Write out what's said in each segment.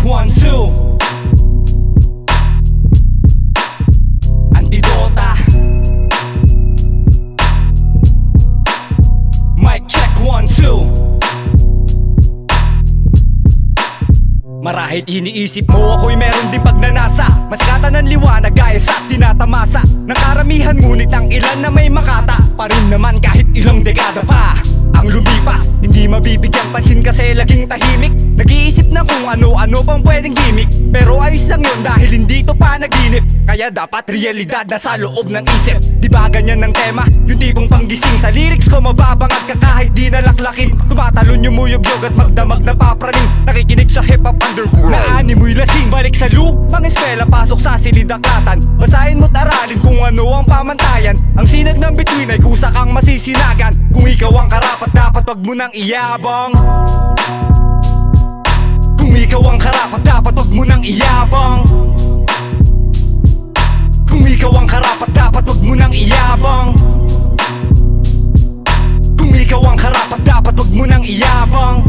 1, 2. Antidota. Mic check 1, 2. Marahil iniisip mo ako'y meron din pagnanasa, masikatan ng liwanag gaya sa tinatamasa ng karamihan, ngunit ang ilan na may makata pa rin naman kahit ilang dekada pa ang lumipas. Hindi mabibigyang pansin kasi laging tahimik, nag-iisip na kung ano-ano pang pwedeng gimmick. Pero ayos lang yun dahil hindi to panaginip, kaya dapat realidad na sa loob ng isip. Di ba ganyan ng tema? Yung tipong panggising sa lyrics ko, mababangag ka kahit di nalaklakin. Tumatalon yung muyog-yog at magdamag na papraning, nakikinig sa hip-hop underground na animoy lasing. Balik sa lupang eskwela, pasok sa silid-aklatan, basahin mo't aralin kung ano ang pamantayan. Ang sinag ng bituin ay kusa kang masisinagan. Kung ikaw ang karapat, dapat wag mo nang iyabang. Kung ikaw ang karapat, dapat wag mo nang iyabang. Kung ikaw ang karapat, dapat wag mo nang iyabang. Kung ikaw ang karapat, dapat wag mo nang iyabang.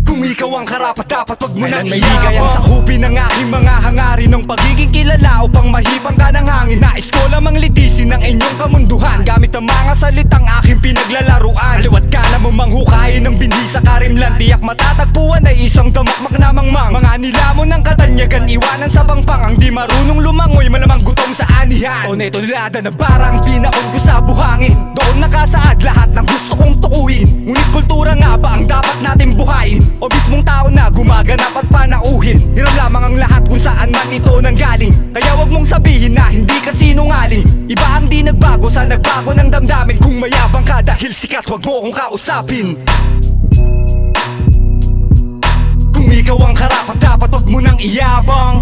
Kung ikaw ang karapat, dapat wag mo nang iyabang. Kayang sakupin ng aking mga hangarin ng pagiging kilala upang mahibang ka ng hangin. Nais ko lamang litisin ang inyong kamunduhan gamit ang mga salitang aking pinaglalaruan. Liwat ka na manghukayin ng bindi sa karimlan, tiyak matatagpuan ay isang damakmak na mangmang. Mga nilamon ng katanyagan, iwanan sa pangpang. Ang di marunong lumangoy, malamang gutom sa anihan. O neto lada na parang pinaon ko sa buhangin, doon nakasaad lahat ng gusto kong tukuyin. Ngunit kultura nga ba ang dapat natin buhayin, o mismong tao na gumaganap at panauhin? Hiram lamang ang lahat kung saan man ito nanggaling, kaya wag mong sabihin na hindi ka sinungaling. Iba ang di nagbago sa nagbago ng damdamin. Kung mayabang ka dahil sikat, wag mo kong kausapin. Kung ikaw ang karapat, dapat wag mo nang iyabang.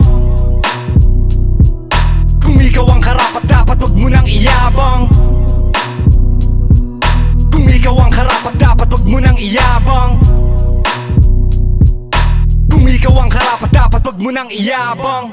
Kung ikaw ang karapat, dapat wag mo nang iyabang. Kung ikaw ang karapat, dapat wag mo nang iyabang. Kung ikaw ang karapat, dapat wag mo nang iyabang.